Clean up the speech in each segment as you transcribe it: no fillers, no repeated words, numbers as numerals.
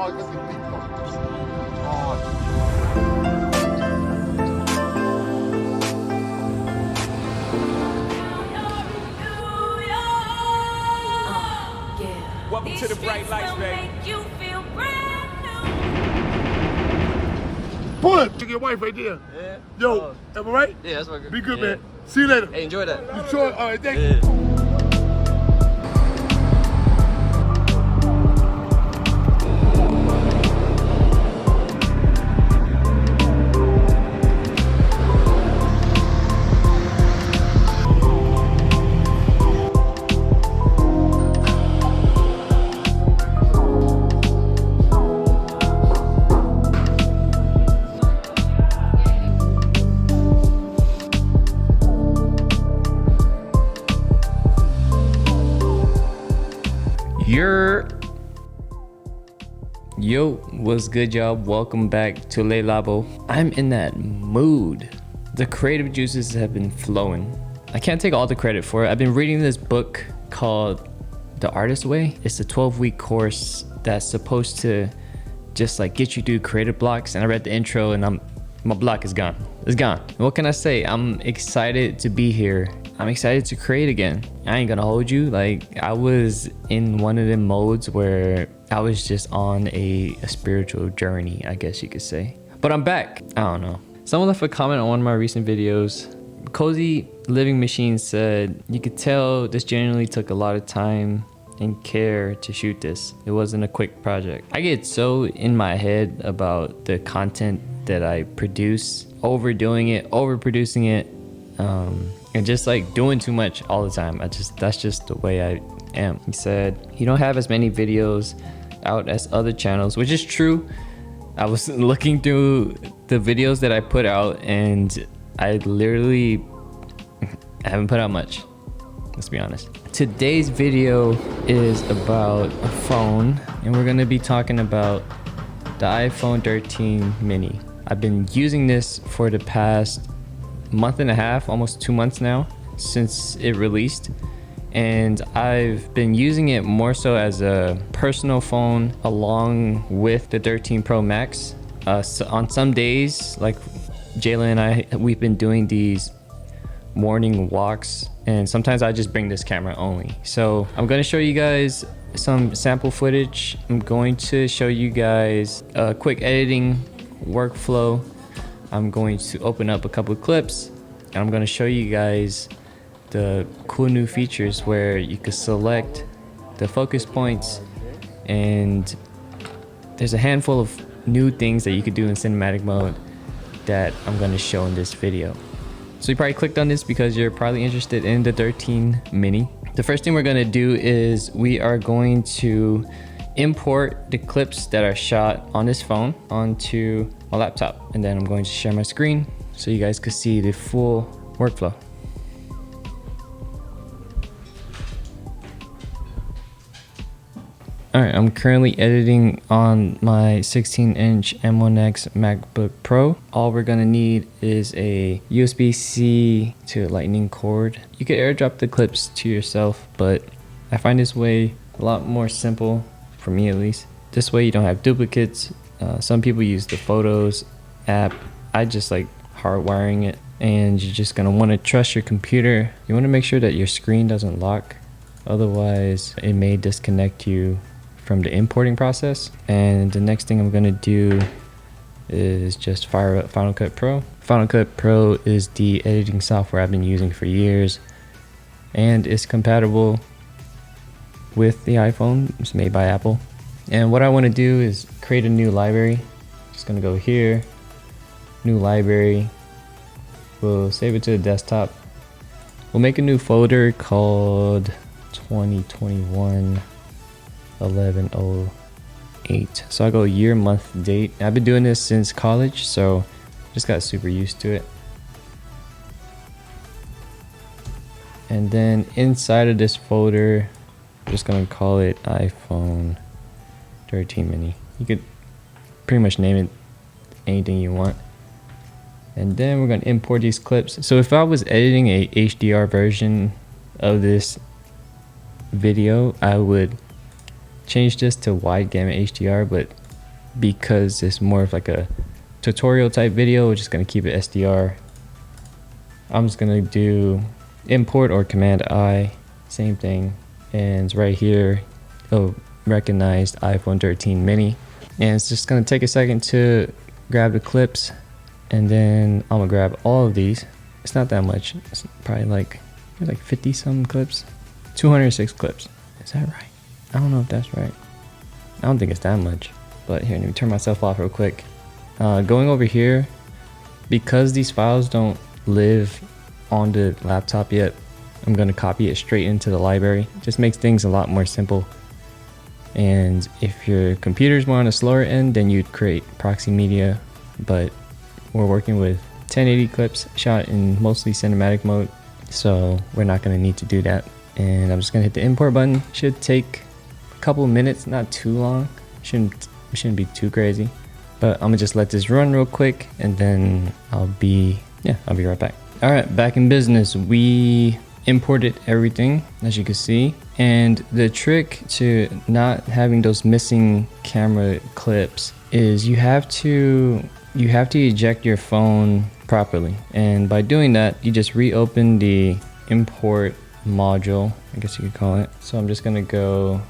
I got the TikTok. Oh. Welcome to the bright lights, baby. Pull it to your wife right there. Yeah. Yo, am I right? Yeah, that's my girl. Be good, Yeah. man. See you later. Hey, enjoy that. You sure? All right, thank Yeah. you. Yo, what's good, y'all? Welcome back to Le Labo. I'm in that mood. The creative juices have been flowing. I can't take all the credit for it. I've been reading this book called The Artist Way. It's a 12-week course that's supposed to just like get you through creative blocks. And I read the intro and my block is gone. It's gone. What can I say? I'm excited to be here. I'm excited to create again. I ain't gonna hold you. Like, I was in one of them modes where I was just on a spiritual journey, I guess you could say. But I'm back. I don't know. Someone left a comment on one of my recent videos. Cozy Living Machine said, you could tell this genuinely took a lot of time and care to shoot this. It wasn't a quick project. I get so in my head about the content that I produce, overdoing it, overproducing it, and just like doing too much all the time. That's just the way I am. He said, you don't have as many videos out as other channels, which is true. I was looking through the videos that I put out and I literally haven't put out much. Let's be honest. Today's video is about a phone and we're gonna be talking about the iPhone 13 mini. I've been using this for the past month and a half, almost 2 months now since it released. And I've been using it more so as a personal phone along with the 13 Pro Max. So on some days, like Jayla and I, we've been doing these morning walks and sometimes I just bring this camera only. So I'm going to show you guys some sample footage. I'm going to show you guys a quick editing workflow. I'm going to open up a couple of clips and I'm going to show you guys the cool new features where you could select the focus points, and there's a handful of new things that you could do in cinematic mode that I'm going to show in this video. So you probably clicked on this because you're probably interested in the 13 mini. The first thing we're going to do is we are going to import the clips that are shot on this phone onto my laptop, and then I'm going to share my screen so you guys could see the full workflow. Alright, I'm currently editing on my 16-inch M1X MacBook Pro. All we're gonna need is a USB-C to lightning cord. You could airdrop the clips to yourself, but I find this way a lot more simple, for me at least. This way you don't have duplicates. Some people use the Photos app. I just like hardwiring it, and you're just gonna wanna trust your computer. You wanna make sure that your screen doesn't lock, otherwise it may disconnect you from the importing process. And the next thing I'm gonna do is just fire up Final Cut Pro. Final Cut Pro is the editing software I've been using for years, and it's compatible with the iPhone. It's made by Apple. And what I want to do is create a new library. Just gonna go here, new library. We'll save it to the desktop. We'll make a new folder called 2021 1108. So I'll go year, month, date. I've been doing this since college, so just got super used to it. And then inside of this folder, I'm just gonna call it iPhone 13 mini. You could pretty much name it anything you want. And then we're gonna import these clips. So if I was editing a HDR version of this video, I would change this to wide gamut HDR, but because it's more of like a tutorial type video. We're just gonna keep it SDR. I'm just gonna do import or command I, same thing, and it's right here. It'll recognize iPhone 13 mini, and it's just gonna take a second to grab the clips, and then I'm gonna grab all of these. It's not that much. It's probably like 50 some clips, 206 clips. Is that right? I don't know if that's right. I don't think it's that much, but here, let me turn myself off real quick. Going over here, because these files don't live on the laptop yet, I'm gonna copy it straight into the library. Just makes things a lot more simple. And if your computer's more on the slower end, then you'd create proxy media, but we're working with 1080 clips shot in mostly cinematic mode, so we're not gonna need to do that. And I'm just gonna hit the import button. Should take a couple of minutes, not too long. Shouldn't be too crazy, but I'm gonna just let this run real quick, and then I'll be right back. All right, back in business. We imported everything, as you can see, and the trick to not having those missing camera clips is you have to eject your phone properly, and by doing that, you just reopen the import module, I guess you could call it. So I'm just gonna go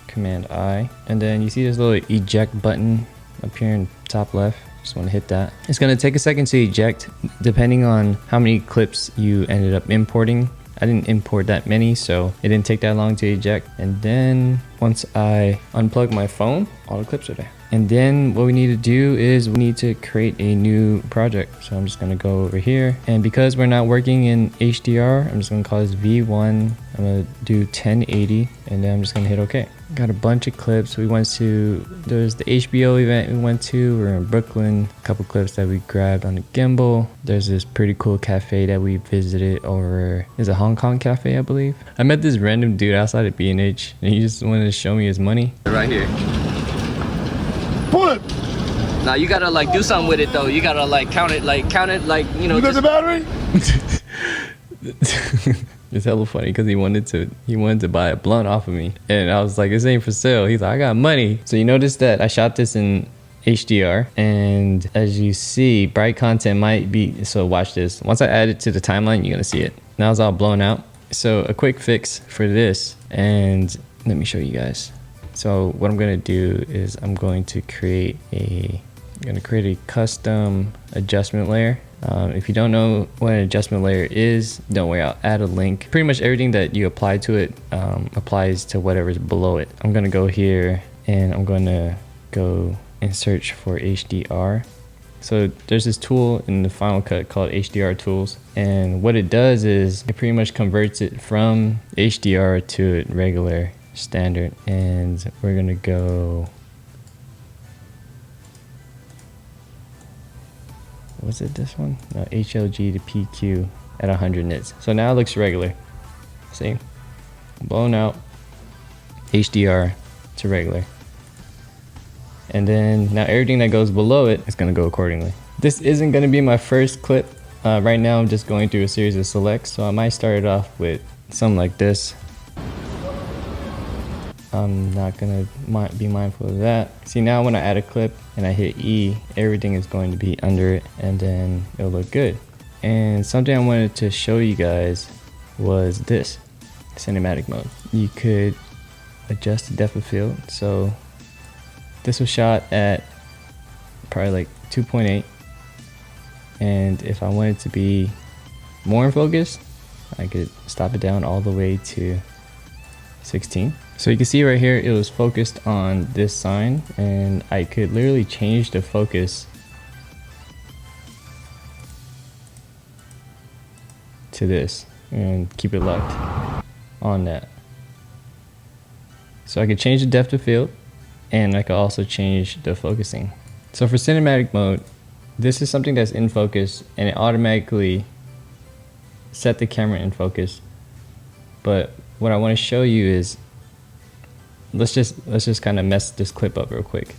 command I, and then you see this little eject button up here in top left. Just want to hit that. It's gonna take a second to eject depending on how many clips you ended up importing. I didn't import that many, so it didn't take that long to eject. And then once I unplug my phone, all the clips are there. And then what we need to do is we need to create a new project. So I'm just gonna go over here, and because we're not working in HDR, I'm just gonna call this V1. I'm gonna do 1080, and then I'm just gonna hit OK. Got a bunch of clips. There's the HBO event we went to. We're in Brooklyn. A couple clips that we grabbed on the gimbal. There's this pretty cool cafe that we visited over. It's a Hong Kong cafe, I believe. I met this random dude outside of B&H, and he just wanted to show me his money. Right here. Pull it. Now you gotta like do something with it though. You gotta like count it like you know. You got the battery? It's hella funny because he wanted to buy a blunt off of me, and I was like, this ain't for sale. He's like, I got money. So you notice that I shot this in HDR, and as you see, bright content might be, so watch this. Once I add it to the timeline, you're gonna see it. Now it's all blown out. So a quick fix for this, and let me show you guys. So what I'm gonna do is I'm going to create a custom adjustment layer. If you don't know what an adjustment layer is, don't worry, I'll add a link. Pretty much everything that you apply to it applies to whatever's below it. I'm gonna go here, and I'm gonna go and search for HDR. So there's this tool in the Final Cut called HDR tools, and what it does is it pretty much converts it from HDR to regular standard. And we're gonna go, was it this one? No, HLG to PQ at 100 nits. So now it looks regular. See, blown out, HDR to regular. And then now everything that goes below it is gonna go accordingly. This isn't gonna be my first clip. Right now I'm just going through a series of selects, so I might start it off with something like this. I'm not gonna be mindful of that. See, now when I add a clip and I hit E, everything is going to be under it, and then it'll look good. And something I wanted to show you guys was this, cinematic mode. You could adjust the depth of field. So this was shot at probably like 2.8, and if I wanted to be more in focus, I could stop it down all the way to 16. So you can see right here, it was focused on this sign, and I could literally change the focus to this and keep it locked on that. So I could change the depth of field, and I could also change the focusing. So for cinematic mode, this is something that's in focus, and it automatically set the camera in focus. But what I want to show you is, let's just kind of mess this clip up real quick.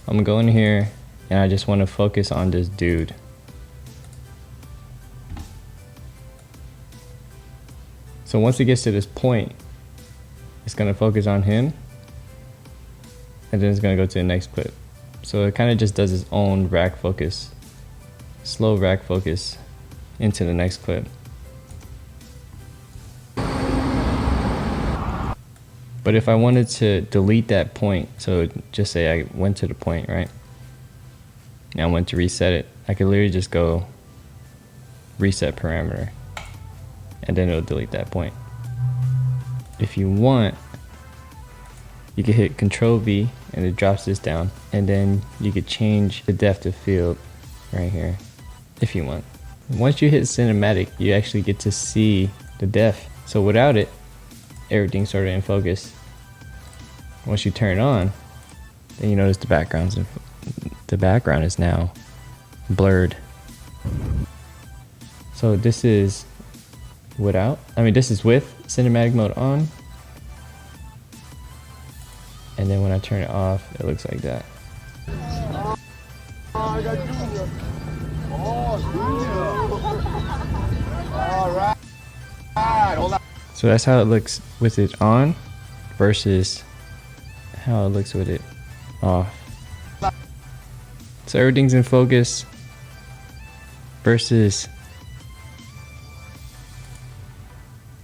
I'm gonna go in here, and I just want to focus on this dude. So once it gets to this point, it's gonna focus on him, and then it's gonna go to the next clip. So it kind of just does its own rack focus, slow rack focus into the next clip. But if I wanted to delete that point, so just say I went to the point, right? And I went to reset it, I could literally just go reset parameter and then it'll delete that point. If you want, you can hit Control V and it drops this down, and then you could change the depth of field right here if you want. Once you hit cinematic, you actually get to see the depth. So without it, everything's sort of in focus. Once you turn it on, then you notice the background is now blurred. So this is this is with cinematic mode on. And then when I turn it off, it looks like that. I got Junior. Oh, Junior. All right. Hold on. So that's how it looks with it on versus how it looks with it off. So everything's in focus versus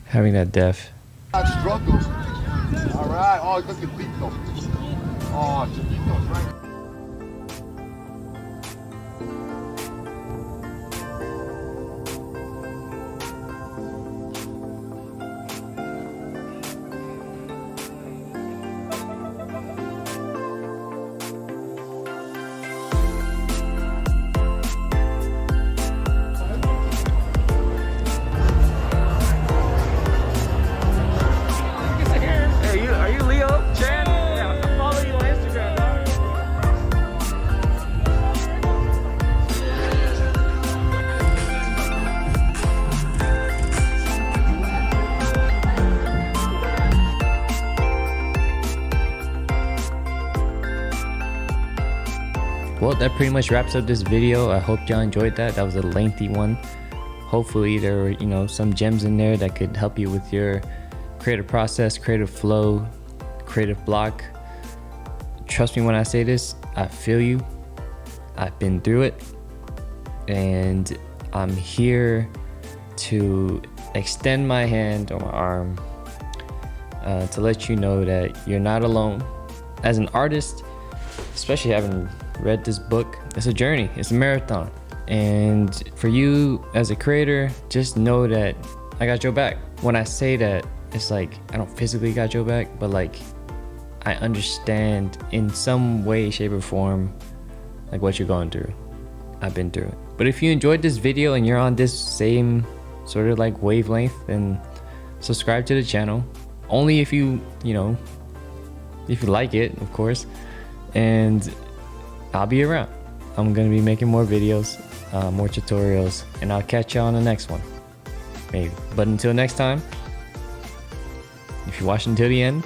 having that depth. Struggles. All right. Oh, look at Vito. Oh, Vito's right. Well, that pretty much wraps up this video. I hope y'all enjoyed that. That was a lengthy one. Hopefully there were, some gems in there that could help you with your creative process, creative flow, creative block. Trust me when I say this, I feel you. I've been through it. And I'm here to extend my hand or my arm to let you know that you're not alone. As an artist, especially having read this book, it's a journey, it's a marathon. And for you as a creator, just know that I got your back. When I say that, it's like I don't physically got your back, but like I understand in some way, shape, or form like what you're going through. I've been through it. But if you enjoyed this video and you're on this same sort of like wavelength, then subscribe to the channel. Only if you if you like it, of course. And I'll be around. I'm gonna be making more videos, more tutorials, and I'll catch you on the next one, maybe. But until next time, if you watch until the end,